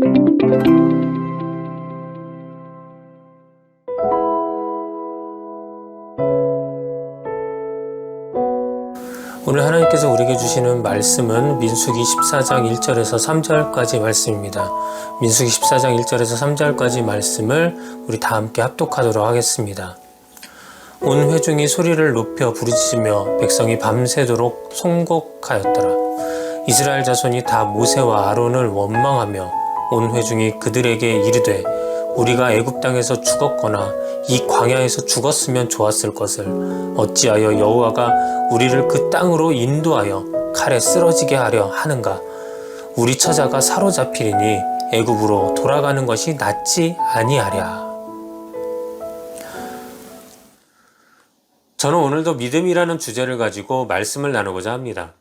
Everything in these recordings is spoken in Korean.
오늘 하나님께서 우리에게 주시는 말씀은 민수기 14장 1절에서 3절까지 말씀입니다. 민수기 14장 1절에서 3절까지 말씀을 우리 다 함께 합독하도록 하겠습니다. 온 회중이 소리를 높여 부르짖으며 백성이 밤새도록 송곡하였더라. 이스라엘 자손이 다 모세와 아론을 원망하며 온 회중이 그들에게 이르되 우리가 애굽 땅에서 죽었거나 이 광야에서 죽었으면 좋았을 것을 어찌하여 여호와가 우리를 그 땅으로 인도하여 칼에 쓰러지게 하려 하는가? 우리 처자가 사로잡히리니 애굽으로 돌아가는 것이 낫지 아니하랴. 저는 오늘도 믿음이라는 주제를 가지고 말씀을 나누고자 합니다.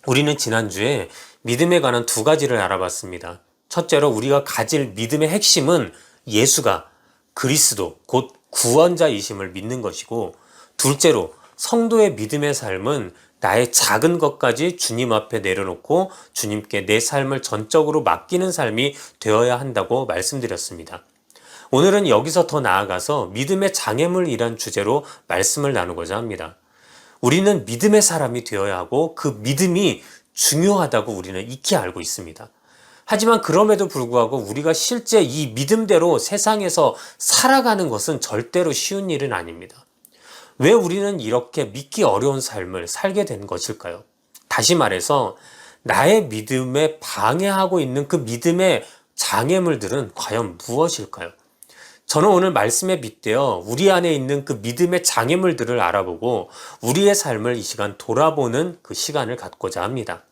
우리는 지난주에 믿음에 관한 두 가지를 알아봤습니다. 첫째로 우리가 가질 믿음의 핵심은 예수가 그리스도 곧 구원자이심을 믿는 것이고, 둘째로 성도의 믿음의 삶은 나의 작은 것까지 주님 앞에 내려놓고 주님께 내 삶을 전적으로 맡기는 삶이 되어야 한다고 말씀드렸습니다. 오늘은 여기서 더 나아가서 믿음의 장애물이란 주제로 말씀을 나누고자 합니다. 우리는 믿음의 사람이 되어야 하고 그 믿음이 중요하다고 우리는 익히 알고 있습니다. 하지만 그럼에도 불구하고 우리가 실제 이 믿음대로 세상에서 살아가는 것은 절대로 쉬운 일은 아닙니다. 왜 우리는 이렇게 믿기 어려운 삶을 살게 된 것일까요? 다시 말해서 나의 믿음에 방해하고 있는 그 믿음의 장애물들은 과연 무엇일까요? 저는 오늘 말씀에 빗대어 우리 안에 있는 그 믿음의 장애물들을 알아보고 우리의 삶을 이 시간 돌아보는 그 시간을 갖고자 합니다.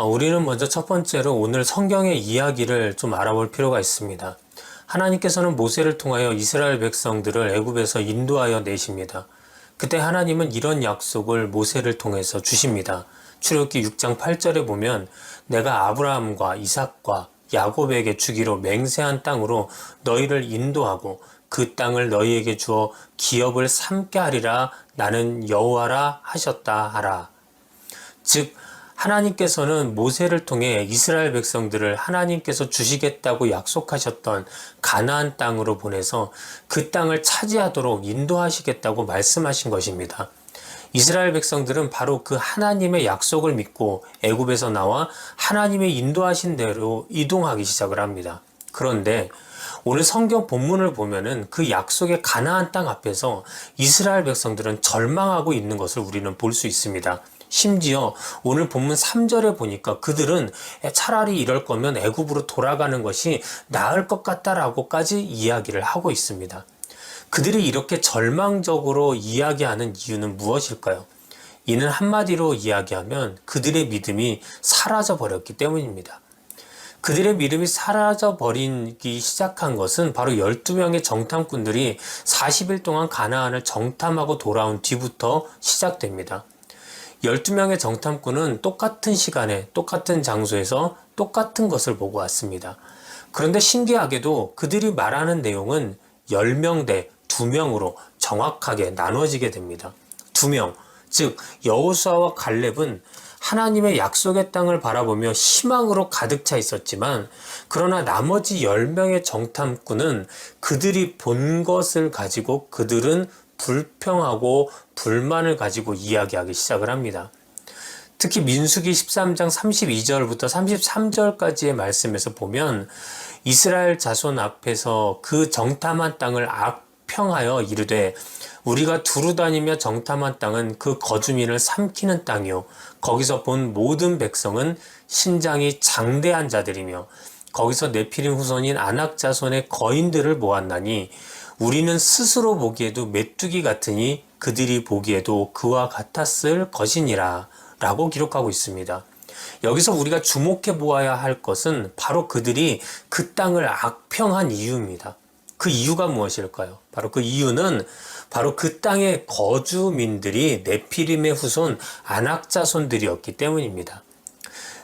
우리는 먼저 첫 번째로 오늘 성경의 이야기를 좀 알아볼 필요가 있습니다. 하나님께서는 모세를 통하여 이스라엘 백성들을 애굽에서 인도하여 내십니다. 그때 하나님은 이런 약속을 모세를 통해서 주십니다. 출애굽기 6장 8절에 보면 내가 아브라함과 이삭과 야곱에게 주기로 맹세한 땅으로 너희를 인도하고 그 땅을 너희에게 주어 기업을 삼게 하리라. 나는 여호와라 하셨다 하라. 즉 하나님께서는 모세를 통해 이스라엘 백성들을 하나님께서 주시겠다고 약속하셨던 가나안 땅으로 보내서 그 땅을 차지하도록 인도하시겠다고 말씀하신 것입니다. 이스라엘 백성들은 바로 그 하나님의 약속을 믿고 애굽에서 나와 하나님의 인도하신 대로 이동하기 시작을 합니다. 그런데 오늘 성경 본문을 보면은 그 약속의 가나안 땅 앞에서 이스라엘 백성들은 절망하고 있는 것을 우리는 볼 수 있습니다. 심지어 오늘 본문 3절에 보니까 그들은 차라리 이럴 거면 애굽으로 돌아가는 것이 나을 것 같다라고까지 이야기를 하고 있습니다. 그들이 이렇게 절망적으로 이야기하는 이유는 무엇일까요? 이는 한마디로 이야기하면 그들의 믿음이 사라져 버렸기 때문입니다. 그들의 믿음이 사라져 버리기 시작한 것은 바로 12명의 정탐꾼들이 40일 동안 가나안을 정탐하고 돌아온 뒤부터 시작됩니다. 12명의 정탐꾼은 똑같은 시간에 똑같은 장소에서 똑같은 것을 보고 왔습니다. 그런데 신기하게도 그들이 말하는 내용은 10명 대 2명으로 정확하게 나눠지게 됩니다. 2명, 즉 여호수아와 갈렙은 하나님의 약속의 땅을 바라보며 희망으로 가득 차 있었지만, 그러나 나머지 10명의 정탐꾼은 그들이 본 것을 가지고 그들은 불평하고 불만을 가지고 이야기하기 시작을 합니다. 특히 민수기 13장 32절부터 33절까지의 말씀에서 보면 이스라엘 자손 앞에서 그 정탐한 땅을 악평하여 이르되 우리가 두루 다니며 정탐한 땅은 그 거주민을 삼키는 땅이요 거기서 본 모든 백성은 신장이 장대한 자들이며 거기서 네피림 후손인 아낙 자손의 거인들을 모았나니 우리는 스스로 보기에도 메뚜기 같으니 그들이 보기에도 그와 같았을 것이니라 라고 기록하고 있습니다. 여기서 우리가 주목해 보아야 할 것은 바로 그들이 그 땅을 악평한 이유입니다. 그 이유가 무엇일까요? 바로 그 이유는 바로 그 땅의 거주민들이 네피림의 후손 아낙 자손들이었기 때문입니다.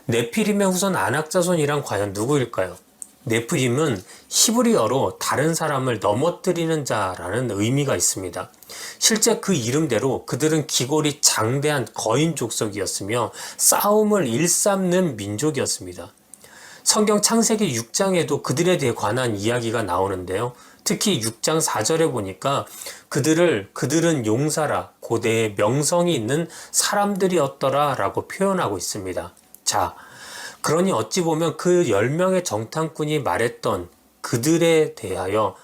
네피림의 후손 아낙 자손이란 과연 누구일까요? 네피림은 히브리어로 다른 사람을 넘어뜨리는 자라는 의미가 있습니다. 실제 그 이름대로 그들은 기골이 장대한 거인 족속이었으며 싸움을 일삼는 민족이었습니다. 성경 창세기 6장에도 그들에 대해 관한 이야기가 나오는데요. 특히 6장 4절에 보니까 그들은 용사라 고대에 명성이 있는 사람들이었더라 라고 표현하고 있습니다. 자, 그러니 어찌 보면 그 10명의 정탐꾼이 말했던 그들에 대하여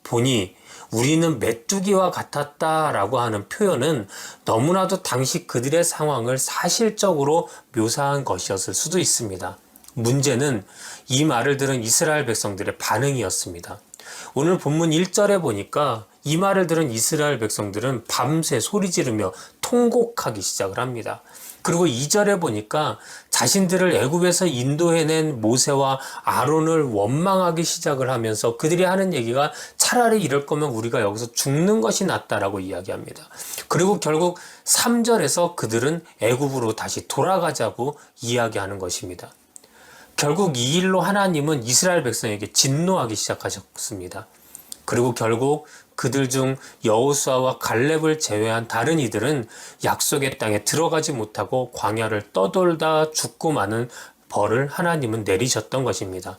보니 우리는 메뚜기와 같았다라고 하는 표현은 너무나도 당시 그들의 상황을 사실적으로 묘사한 것이었을 수도 있습니다. 문제는 이 말을 들은 이스라엘 백성들의 반응이었습니다. 오늘 본문 1절에 보니까 이 말을 들은 이스라엘 백성들은 밤새 소리 지르며 통곡하기 시작을 합니다. 그리고 2절에 보니까 자신들을 애굽에서 인도해낸 모세와 아론을 원망하기 시작을 하면서 그들이 하는 얘기가 차라리 이럴 거면 우리가 여기서 죽는 것이 낫다라고 이야기합니다. 그리고 결국 3절에서 그들은 애굽으로 다시 돌아가자고 이야기하는 것입니다. 결국 이 일로 하나님은 이스라엘 백성에게 진노하기 시작하셨습니다. 그리고 결국 그들 중 여호수아와 갈렙을 제외한 다른 이들은 약속의 땅에 들어가지 못하고 광야를 떠돌다 죽고 마는 벌을 하나님은 내리셨던 것입니다.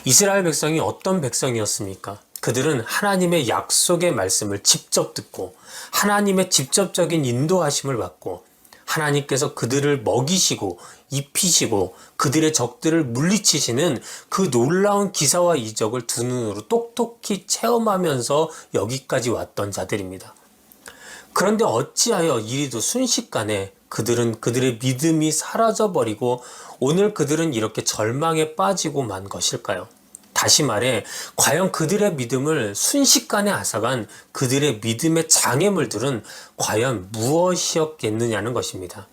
이스라엘 백성이 어떤 백성이었습니까? 그들은 하나님의 약속의 말씀을 직접 듣고 하나님의 직접적인 인도하심을 받고 하나님께서 그들을 먹이시고 입히시고 그들의 적들을 물리치시는 그 놀라운 기사와 이적을 두 눈으로 똑똑히 체험하면서 여기까지 왔던 자들입니다. 그런데 어찌하여 이리도 순식간에 그들의 믿음이 사라져버리고 오늘 그들은 이렇게 절망에 빠지고 만 것일까요? 다시 말해 과연 그들의 믿음을 순식간에 앗아간 그들의 믿음의 장애물들은 과연 무엇이었겠느냐는 것입니다.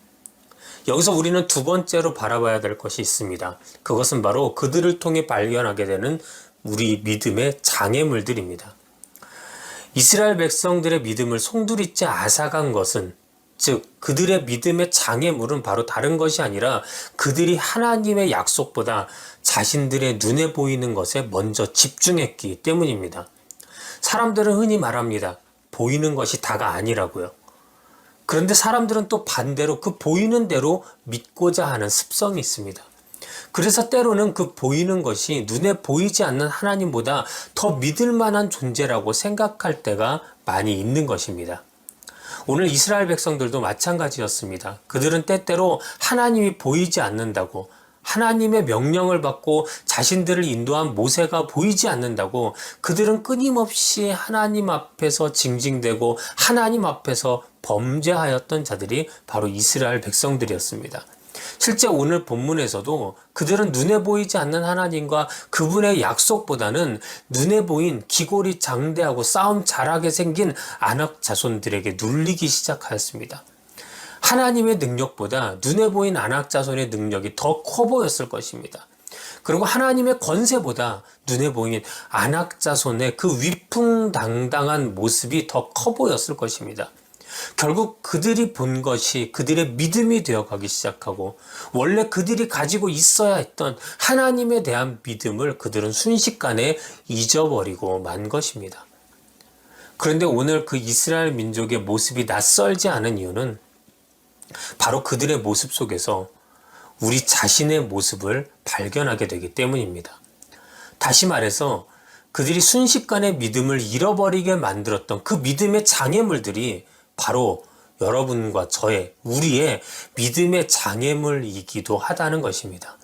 여기서 우리는 두 번째로 바라봐야 될 것이 있습니다. 그것은 바로 그들을 통해 발견하게 되는 우리 믿음의 장애물들입니다. 이스라엘 백성들의 믿음을 송두리째 앗아간 것은 즉 그들의 믿음의 장애물은 바로 다른 것이 아니라 그들이 하나님의 약속보다 자신들의 눈에 보이는 것에 먼저 집중했기 때문입니다. 사람들은 흔히 말합니다. 보이는 것이 다가 아니라고요. 그런데 사람들은 또 반대로 그 보이는 대로 믿고자 하는 습성이 있습니다. 그래서 때로는 그 보이는 것이 눈에 보이지 않는 하나님보다 더 믿을 만한 존재라고 생각할 때가 많이 있는 것입니다. 오늘 이스라엘 백성들도 마찬가지였습니다. 그들은 때때로 하나님이 보이지 않는다고 하나님의 명령을 받고 자신들을 인도한 모세가 보이지 않는다고 그들은 끊임없이 하나님 앞에서 징징대고 하나님 앞에서 범죄하였던 자들이 바로 이스라엘 백성들이었습니다. 실제 오늘 본문에서도 그들은 눈에 보이지 않는 하나님과 그분의 약속보다는 눈에 보인 기골이 장대하고 싸움 잘하게 생긴 아낙 자손들에게 눌리기 시작하였습니다. 하나님의 능력보다 눈에 보인 아낙 자손의 능력이 더 커 보였을 것입니다. 그리고 하나님의 권세보다 눈에 보인 아낙 자손의 그 위풍당당한 모습이 더 커 보였을 것입니다. 결국 그들이 본 것이 그들의 믿음이 되어가기 시작하고 원래 그들이 가지고 있어야 했던 하나님에 대한 믿음을 그들은 순식간에 잊어버리고 만 것입니다. 그런데 오늘 그 이스라엘 민족의 모습이 낯설지 않은 이유는 바로 그들의 모습 속에서 우리 자신의 모습을 발견하게 되기 때문입니다. 다시 말해서 그들이 순식간에 믿음을 잃어버리게 만들었던 그 믿음의 장애물들이 바로 여러분과 우리의 믿음의 장애물이기도 하다는 것입니다.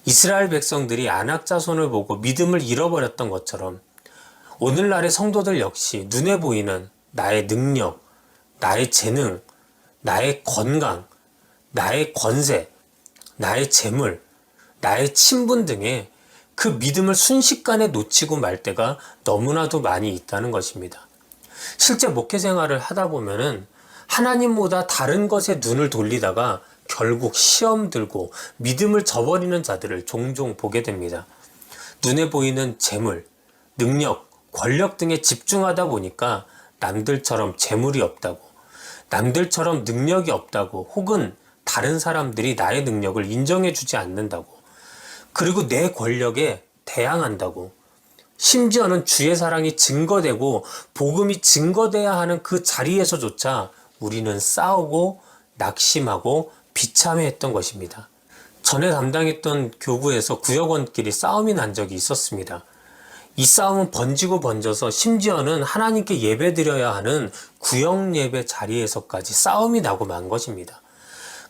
이스라엘 백성들이 아낙 자손을 보고 믿음을 잃어버렸던 것처럼 오늘날의 성도들 역시 눈에 보이는 나의 능력, 나의 재능, 나의 건강, 나의 권세, 나의 재물, 나의 친분 등의 그 믿음을 순식간에 놓치고 말 때가 너무나도 많이 있다는 것입니다. 실제 목회 생활을 하다 보면은 하나님보다 다른 것에 눈을 돌리다가 결국 시험 들고 믿음을 저버리는 자들을 종종 보게 됩니다. 눈에 보이는 재물, 능력, 권력 등에 집중하다 보니까 남들처럼 재물이 없다고, 남들처럼 능력이 없다고, 혹은 다른 사람들이 나의 능력을 인정해 주지 않는다고, 그리고 내 권력에 대항한다고, 심지어는 주의 사랑이 증거되고 복음이 증거돼야 하는 그 자리에서조차 우리는 싸우고 낙심하고 비참해했던 것입니다. 전에 담당했던 교구에서 구역원끼리 싸움이 난 적이 있었습니다. 이 싸움은 번지고 번져서 심지어는 하나님께 예배드려야 하는 구역 예배 자리에서까지 싸움이 나고 만 것입니다.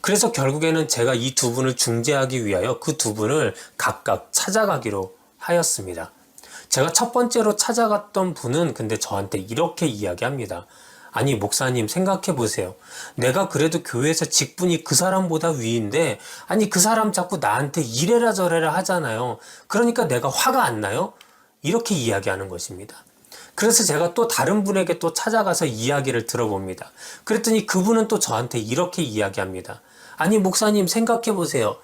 그래서 결국에는 제가 이 두 분을 중재하기 위하여 그 두 분을 각각 찾아가기로 하였습니다. 제가 첫 번째로 찾아갔던 분은 근데 저한테 이렇게 이야기합니다. 아니 목사님 생각해 보세요. 내가 그래도 교회에서 직분이 그 사람보다 위인데 아니 그 사람 자꾸 나한테 이래라 저래라 하잖아요. 그러니까 내가 화가 안 나요? 이렇게 이야기하는 것입니다. 그래서 제가 또 다른 분에게 또 찾아가서 이야기를 들어봅니다. 그랬더니 그분은 또 저한테 이렇게 이야기합니다. 아니 목사님 생각해 보세요.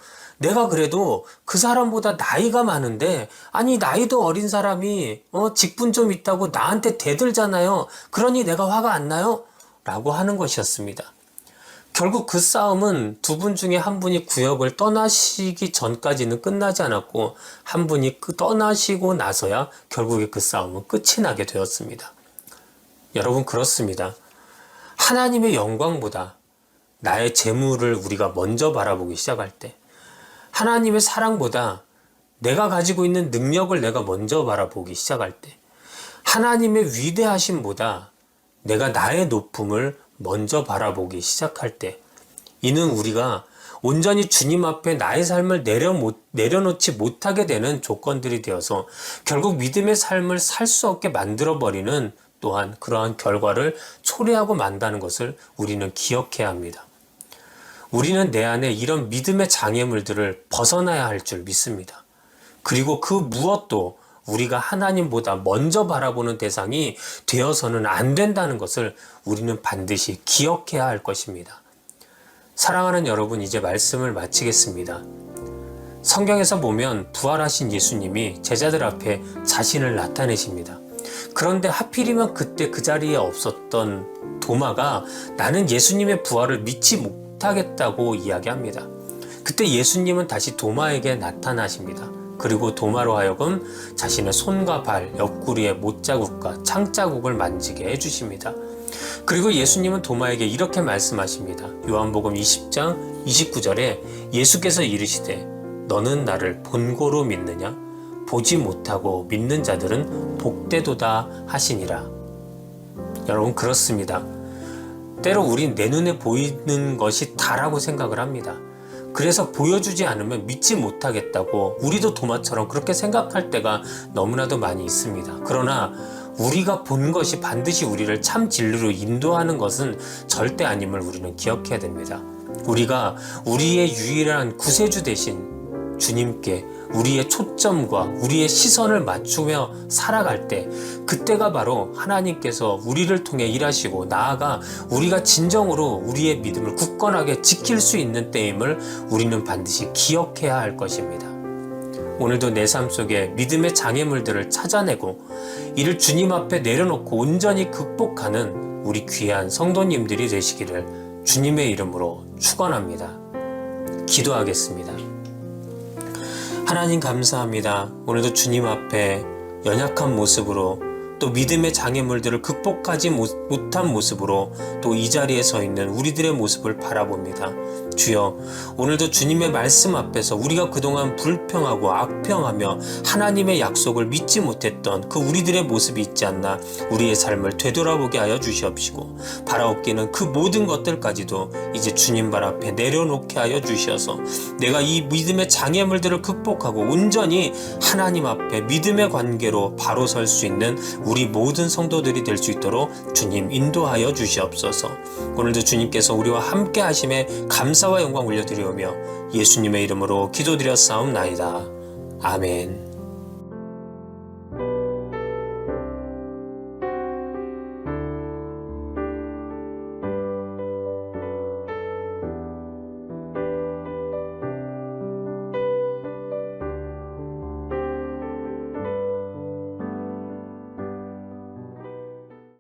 내가 그래도 그 사람보다 나이가 많은데 아니 나이도 어린 사람이 직분 좀 있다고 나한테 대들잖아요. 그러니 내가 화가 안 나요? 라고 하는 것이었습니다. 결국 그 싸움은 두 분 중에 한 분이 구역을 떠나시기 전까지는 끝나지 않았고 한 분이 떠나시고 나서야 결국에 그 싸움은 끝이 나게 되었습니다. 여러분 그렇습니다. 하나님의 영광보다 나의 재물을 우리가 먼저 바라보기 시작할 때 하나님의 사랑보다 내가 가지고 있는 능력을 내가 먼저 바라보기 시작할 때 하나님의 위대하심보다 내가 나의 높음을 먼저 바라보기 시작할 때 이는 우리가 온전히 주님 앞에 나의 삶을 내려놓지 못하게 되는 조건들이 되어서 결국 믿음의 삶을 살 수 없게 만들어버리는 또한 그러한 결과를 초래하고 만다는 것을 우리는 기억해야 합니다. 우리는 내 안에 이런 믿음의 장애물들을 벗어나야 할 줄 믿습니다. 그리고 그 무엇도 우리가 하나님보다 먼저 바라보는 대상이 되어서는 안 된다는 것을 우리는 반드시 기억해야 할 것입니다. 사랑하는 여러분, 이제 말씀을 마치겠습니다. 성경에서 보면 부활하신 예수님이 제자들 앞에 자신을 나타내십니다. 그런데 하필이면 그때 그 자리에 없었던 도마가 나는 예수님의 부활을 믿지 못하겠다고 이야기합니다. 그때 예수님은 다시 도마에게 나타나십니다. 그리고 도마로 하여금 자신의 손과 발, 옆구리의 못자국과 창자국을 만지게 해주십니다. 그리고 예수님은 도마에게 이렇게 말씀하십니다. 요한복음 20장 29절에 예수께서 이르시되 너는 나를 본고로 믿느냐? 보지 못하고 믿는 자들은 복되도다 하시니라. 여러분 그렇습니다. 때로 우린 내 눈에 보이는 것이 다라고 생각을 합니다. 그래서 보여주지 않으면 믿지 못하겠다고 우리도 도마처럼 그렇게 생각할 때가 너무나도 많이 있습니다. 그러나 우리가 본 것이 반드시 우리를 참 진리로 인도하는 것은 절대 아님을 우리는 기억해야 됩니다. 우리가 우리의 유일한 구세주 되신 주님께 우리의 초점과 우리의 시선을 맞추며 살아갈 때 그때가 바로 하나님께서 우리를 통해 일하시고 나아가 우리가 진정으로 우리의 믿음을 굳건하게 지킬 수 있는 때임을 우리는 반드시 기억해야 할 것입니다. 오늘도 내 삶 속에 믿음의 장애물들을 찾아내고 이를 주님 앞에 내려놓고 온전히 극복하는 우리 귀한 성도님들이 되시기를 주님의 이름으로 축원합니다. 기도하겠습니다. 하나님 감사합니다. 오늘도 주님 앞에 연약한 모습으로 또 믿음의 장애물들을 극복하지 못한 모습으로 또 이 자리에 서 있는 우리들의 모습을 바라봅니다. 주여, 오늘도 주님의 말씀 앞에서 우리가 그동안 불평하고 악평하며 하나님의 약속을 믿지 못했던 그 우리들의 모습이 있지 않나 우리의 삶을 되돌아보게 하여 주시옵시고 바라옵기는 그 모든 것들까지도 이제 주님 발 앞에 내려놓게 하여 주시어서 내가 이 믿음의 장애물들을 극복하고 온전히 하나님 앞에 믿음의 관계로 바로 설 수 있는 우리 모든 성도들이 될 수 있도록 주님 인도하여 주시옵소서. 오늘도 주님께서 우리와 함께 하심에 감사와 영광 올려드리오며 예수님의 이름으로 기도드렸사옵나이다. 아멘.